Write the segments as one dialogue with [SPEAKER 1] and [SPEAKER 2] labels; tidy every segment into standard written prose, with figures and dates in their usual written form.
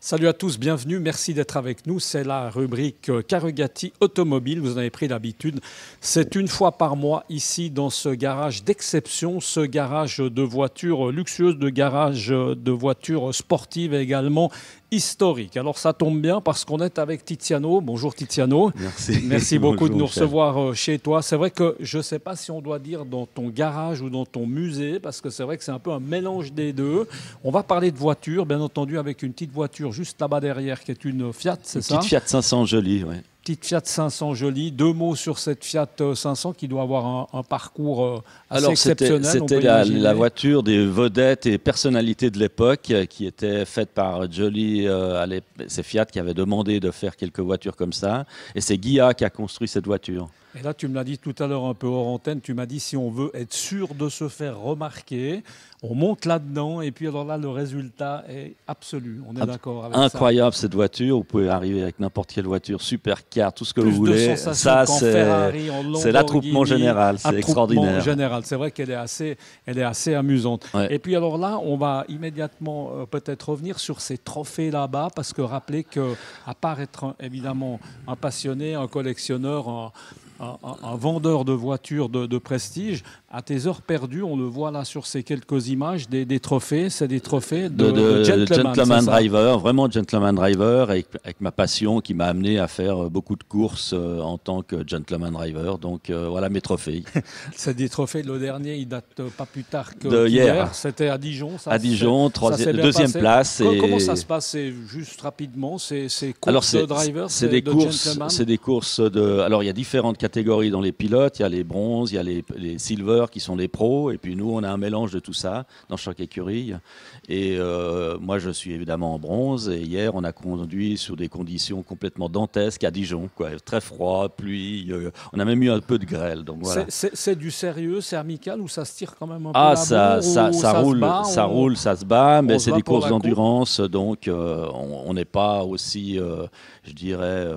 [SPEAKER 1] Salut à tous, bienvenue, merci d'être avec nous. C'est la rubrique Carugati Automobile, vous en avez pris l'habitude. C'est une fois par mois ici dans ce garage d'exception, ce garage de voitures luxueuses, de garage de voitures sportives et également historiques. Alors ça tombe bien parce qu'on est avec Tiziano. Bonjour Tiziano.
[SPEAKER 2] Merci.
[SPEAKER 1] Merci beaucoup
[SPEAKER 2] Bonjour,
[SPEAKER 1] de nous
[SPEAKER 2] Michel.
[SPEAKER 1] recevoir chez toi. C'est vrai que je ne sais pas si on doit dire dans ton garage ou dans ton musée parce que c'est vrai que c'est un peu un mélange des deux. On va parler de voitures, bien entendu avec une petite voiture juste là-bas derrière qui est une Fiat, c'est ça?
[SPEAKER 2] Petite Fiat 500 jolie, ouais.
[SPEAKER 1] Petite Fiat 500 jolie. Deux mots sur cette Fiat 500 qui doit avoir un parcours assez
[SPEAKER 2] Alors
[SPEAKER 1] exceptionnel.
[SPEAKER 2] c'était la voiture des vedettes et personnalités de l'époque qui était faite par Joly. C'est Fiat qui avait demandé de faire quelques voitures comme ça. Et c'est Ghia qui a construit cette voiture.
[SPEAKER 1] Et là, tu me l'as dit tout à l'heure un peu hors antenne, tu m'as dit si on veut être sûr de se faire remarquer, on monte là-dedans et puis alors là, le résultat est absolu. On est d'accord avec ça.
[SPEAKER 2] Incroyable cette voiture, vous pouvez arriver avec n'importe quelle voiture, supercar, tout ce que
[SPEAKER 1] Plus
[SPEAKER 2] vous voulez.
[SPEAKER 1] Ça,
[SPEAKER 2] c'est l'attroupement général, c'est extraordinaire.
[SPEAKER 1] Général. C'est vrai qu'elle est assez amusante.
[SPEAKER 2] Ouais.
[SPEAKER 1] Et puis alors là, on va immédiatement peut-être revenir sur ces trophées là-bas, parce que rappelez qu'à part être évidemment un passionné, un collectionneur, un vendeur de voitures de prestige, à tes heures perdues, on le voit là sur ces quelques images, des trophées, c'est des trophées de
[SPEAKER 2] gentleman driver, vraiment gentleman driver, avec ma passion qui m'a amené à faire beaucoup de courses en tant que gentleman driver. Donc voilà mes trophées.
[SPEAKER 1] C'est des trophées, le dernier, il date pas plus tard que
[SPEAKER 2] hier.
[SPEAKER 1] C'était à Dijon. Ça,
[SPEAKER 2] à Dijon, deuxième place.
[SPEAKER 1] Comment ça se passe? C'est juste rapidement, c'est courses de driver,
[SPEAKER 2] c'est des courses de. Alors il y a différentes catégories dans les pilotes. Il y a les bronzes, il y a les silver qui sont les pros, et puis nous on a un mélange de tout ça dans chaque écurie. Et moi je suis évidemment en bronze, et hier on a conduit sur des conditions complètement dantesques à Dijon, quoi. Très froid, pluie, on a même eu un peu de grêle. Donc voilà.
[SPEAKER 1] C'est du sérieux, c'est amical ou ça se tire quand même un peu
[SPEAKER 2] ça roule, ça se bat, mais c'est des courses d'endurance, donc on n'est pas aussi, je dirais,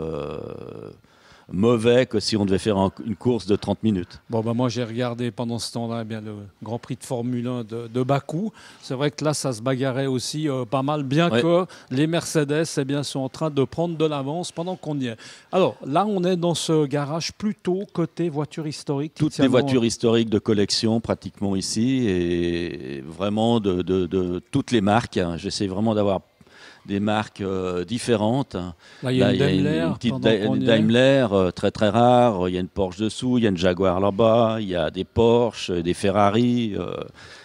[SPEAKER 2] mauvais que si on devait faire une course de 30 minutes.
[SPEAKER 1] Bon, moi j'ai regardé pendant ce temps-là le Grand Prix de Formule 1 de Bakou. C'est vrai que là ça se bagarrait aussi pas mal, bien que les Mercedes sont en train de prendre de l'avance pendant qu'on y est. Alors là on est dans ce garage plutôt côté voitures historiques.
[SPEAKER 2] Toutes les voitures historiques de collection pratiquement ici, et vraiment de toutes les marques. J'essaie vraiment d'avoir des marques différentes.
[SPEAKER 1] Là, il y a
[SPEAKER 2] une petite Daimler très très rare. Il y a une Porsche dessous, il y a une Jaguar là-bas, il y a des Porsche, des Ferrari,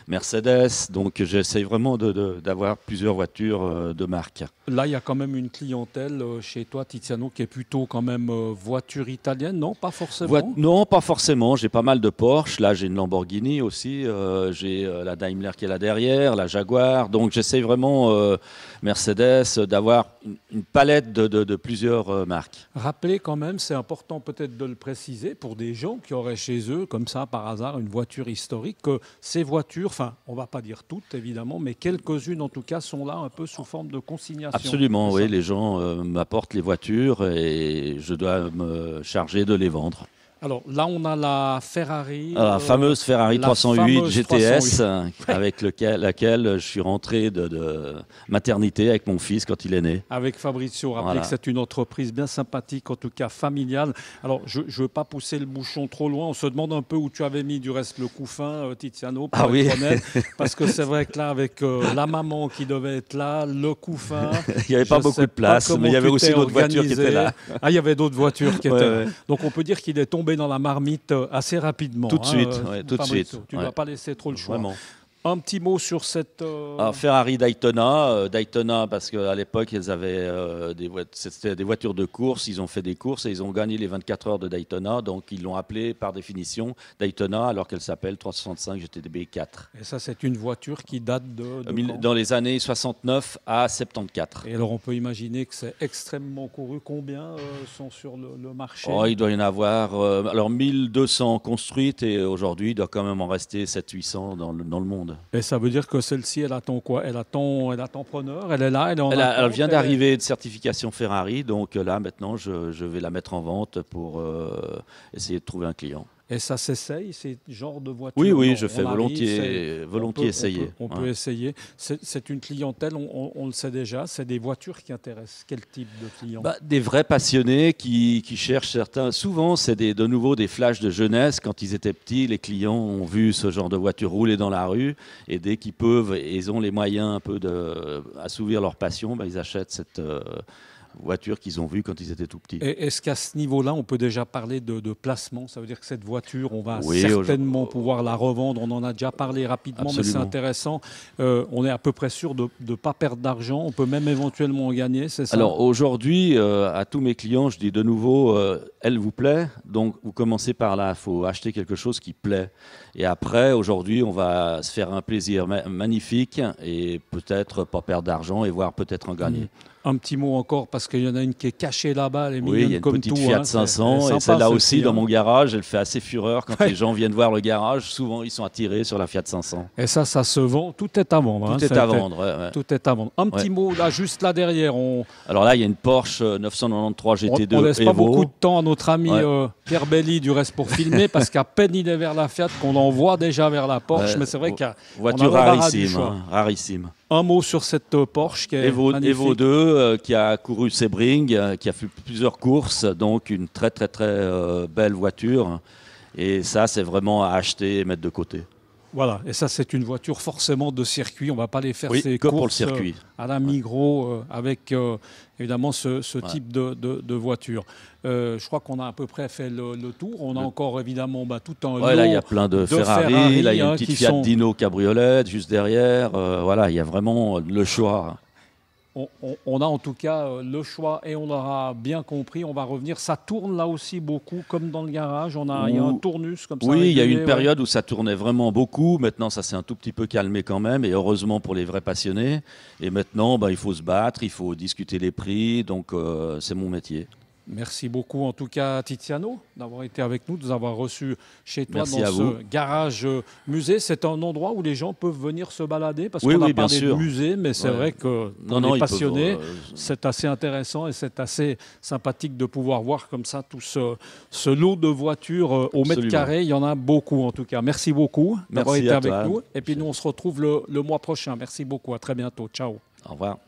[SPEAKER 2] Mercedes. Donc j'essaie vraiment d'avoir plusieurs voitures de marque.
[SPEAKER 1] Là, il y a quand même une clientèle chez toi, Tiziano, qui est plutôt quand même voiture italienne, non? Pas forcément.
[SPEAKER 2] Non, pas forcément. J'ai pas mal de Porsche. Là, j'ai une Lamborghini aussi. J'ai la Daimler qui est là derrière, la Jaguar. Donc j'essaie vraiment, Mercedes, d'avoir une palette de plusieurs marques.
[SPEAKER 1] Rappelez quand même, c'est important peut-être de le préciser pour des gens qui auraient chez eux, comme ça par hasard, une voiture historique, que ces voitures, enfin, on ne va pas dire toutes évidemment, mais quelques-unes en tout cas sont là un peu sous forme de consignation.
[SPEAKER 2] Absolument, oui. Les gens m'apportent les voitures et je dois me charger de les vendre.
[SPEAKER 1] Alors là, on a la Ferrari.
[SPEAKER 2] La fameuse Ferrari 308 GTS
[SPEAKER 1] 308.
[SPEAKER 2] avec laquelle je suis rentré de maternité avec mon fils quand il est né.
[SPEAKER 1] Avec Fabrizio, rappelez que c'est une entreprise bien sympathique, en tout cas familiale. Alors, je ne veux pas pousser le bouchon trop loin. On se demande un peu où tu avais mis du reste le couffin, Tiziano, pour être honnête. Parce que c'est vrai que là, avec la maman qui devait être là, le couffin...
[SPEAKER 2] Il n'y avait pas beaucoup de place, mais il y avait aussi d'autres voitures qui étaient là.
[SPEAKER 1] Ah, il y avait d'autres voitures qui étaient là. Donc, on peut dire qu'il est tombé dans la marmite assez rapidement.
[SPEAKER 2] Tout de suite, tout de suite.
[SPEAKER 1] Tu ne dois pas laisser trop le choix.
[SPEAKER 2] Vraiment.
[SPEAKER 1] Un petit mot sur cette...
[SPEAKER 2] Ferrari Daytona. Daytona, parce qu'à l'époque, ils avaient c'était des voitures de course. Ils ont fait des courses et ils ont gagné les 24 heures de Daytona. Donc, ils l'ont appelée par définition Daytona, alors qu'elle s'appelle 365 GTB 4.
[SPEAKER 1] Et ça, c'est une voiture qui date de
[SPEAKER 2] dans les années 69 à 74.
[SPEAKER 1] Et alors, on peut imaginer que c'est extrêmement couru. Combien sont sur le marché?
[SPEAKER 2] Il doit y en avoir... alors, 1200 construites, et aujourd'hui, il doit quand même en rester 700-800 dans le monde.
[SPEAKER 1] Et ça veut dire que celle-ci, elle attend quoi? Elle attend preneur, elle est là,
[SPEAKER 2] elle vient d'arriver de certification Ferrari, donc là maintenant je vais la mettre en vente pour essayer de trouver un client.
[SPEAKER 1] Et ça s'essaye, ces genres de voitures?
[SPEAKER 2] Oui, oui,
[SPEAKER 1] Non,
[SPEAKER 2] je fais
[SPEAKER 1] on arrive,
[SPEAKER 2] volontiers essayer.
[SPEAKER 1] On peut
[SPEAKER 2] Ouais.
[SPEAKER 1] essayer. C'est une clientèle, on le sait déjà, c'est des voitures qui intéressent. Quel type de clients?
[SPEAKER 2] Des vrais passionnés qui cherchent certains. Souvent, c'est de nouveau des flashs de jeunesse. Quand ils étaient petits, les clients ont vu ce genre de voiture rouler dans la rue. Et dès qu'ils peuvent, et ils ont les moyens un peu d'assouvir leur passion, ils achètent cette voiture qu'ils ont vue quand ils étaient tout petits.
[SPEAKER 1] Est-ce qu'à ce niveau-là, on peut déjà parler de placement? Ça veut dire que cette voiture, on va
[SPEAKER 2] Oui,
[SPEAKER 1] certainement pouvoir la revendre. On en a déjà parlé rapidement, mais c'est
[SPEAKER 2] absolument.
[SPEAKER 1] intéressant. On est à peu près sûr de ne pas perdre d'argent. On peut même éventuellement en gagner, c'est ça?
[SPEAKER 2] Alors aujourd'hui, à tous mes clients, je dis de nouveau, elle vous plaît, donc vous commencez par là. Il faut acheter quelque chose qui plaît. Et après, aujourd'hui, on va se faire un plaisir magnifique et peut-être pas perdre d'argent et voire peut-être en gagner.
[SPEAKER 1] Un petit mot encore, parce qu'il y en a une qui est cachée là-bas, elle est
[SPEAKER 2] Oui,
[SPEAKER 1] mignonne
[SPEAKER 2] il y a une
[SPEAKER 1] comme
[SPEAKER 2] petite
[SPEAKER 1] tout.
[SPEAKER 2] Fiat
[SPEAKER 1] Elle
[SPEAKER 2] 500
[SPEAKER 1] est
[SPEAKER 2] et
[SPEAKER 1] sympa,
[SPEAKER 2] celle-là aussi
[SPEAKER 1] celle-ci,
[SPEAKER 2] dans mon garage, elle fait assez fureur quand
[SPEAKER 1] Ouais.
[SPEAKER 2] les gens viennent voir le garage. Souvent, ils sont attirés sur la Fiat 500.
[SPEAKER 1] Et ça se vend. Tout est à vendre.
[SPEAKER 2] Tout est à vendre. Ouais, ouais.
[SPEAKER 1] Tout est à vendre. Un petit mot, là, juste là derrière.
[SPEAKER 2] Alors là, il y a une Porsche 993 GT2
[SPEAKER 1] On laisse pas
[SPEAKER 2] Evo.
[SPEAKER 1] beaucoup de temps à notre ami
[SPEAKER 2] Ouais.
[SPEAKER 1] Pierre Belli du reste pour filmer, parce qu'à peine il est vers la Fiat qu'on l'envoie déjà vers la Porsche.
[SPEAKER 2] Ouais.
[SPEAKER 1] Mais c'est vrai qu'il y a
[SPEAKER 2] Voiture
[SPEAKER 1] on a l'embarras du
[SPEAKER 2] rarissime,
[SPEAKER 1] choix.
[SPEAKER 2] rarissime.
[SPEAKER 1] Un mot sur cette Porsche qui est magnifique.
[SPEAKER 2] Evo 2 qui a couru Sebring, qui a fait plusieurs courses, donc une très très très belle voiture. Et ça, c'est vraiment à acheter et mettre de côté.
[SPEAKER 1] Voilà, et ça c'est une voiture forcément de circuit. On ne va pas aller faire
[SPEAKER 2] Oui,
[SPEAKER 1] ces
[SPEAKER 2] que
[SPEAKER 1] courses
[SPEAKER 2] pour le circuit.
[SPEAKER 1] À la Migros avec évidemment ce type de voiture. Je crois qu'on a à peu près fait le tour. On a encore évidemment tout un lot.
[SPEAKER 2] Là, il y a plein de Ferrari. Là, il y a une petite Fiat Dino cabriolet juste derrière. Voilà, il y a vraiment le choix.
[SPEAKER 1] On a en tout cas le choix et on aura bien compris. On va revenir. Ça tourne là aussi beaucoup, comme dans le garage. Il y a un tournus comme ça.
[SPEAKER 2] Oui, il y a eu
[SPEAKER 1] régulier,
[SPEAKER 2] une période où ça tournait vraiment beaucoup. Maintenant, ça s'est un tout petit peu calmé quand même. Et heureusement pour les vrais passionnés. Et maintenant, il faut se battre, il faut discuter les prix. Donc, c'est mon métier.
[SPEAKER 1] Merci beaucoup en tout cas Tiziano d'avoir été avec nous, de nous avoir reçus chez toi.
[SPEAKER 2] Merci
[SPEAKER 1] dans
[SPEAKER 2] à vous.
[SPEAKER 1] ce garage musée. C'est un endroit où les gens peuvent venir se balader, parce
[SPEAKER 2] Oui,
[SPEAKER 1] qu'on a
[SPEAKER 2] oui, bien
[SPEAKER 1] parlé de
[SPEAKER 2] sûr.
[SPEAKER 1] musée, mais c'est
[SPEAKER 2] Ouais.
[SPEAKER 1] vrai que pour
[SPEAKER 2] Non,
[SPEAKER 1] les
[SPEAKER 2] ils
[SPEAKER 1] passionnés,
[SPEAKER 2] peuvent,
[SPEAKER 1] c'est assez intéressant et c'est assez sympathique de pouvoir voir comme ça tout ce lot de voitures au mètre
[SPEAKER 2] Absolument.
[SPEAKER 1] carré. Il y en a beaucoup en tout cas. Merci beaucoup d'avoir
[SPEAKER 2] Merci
[SPEAKER 1] été
[SPEAKER 2] à
[SPEAKER 1] avec
[SPEAKER 2] toi.
[SPEAKER 1] nous. Et puis nous on se retrouve le mois prochain. Merci beaucoup, à très bientôt. Ciao.
[SPEAKER 2] Au revoir.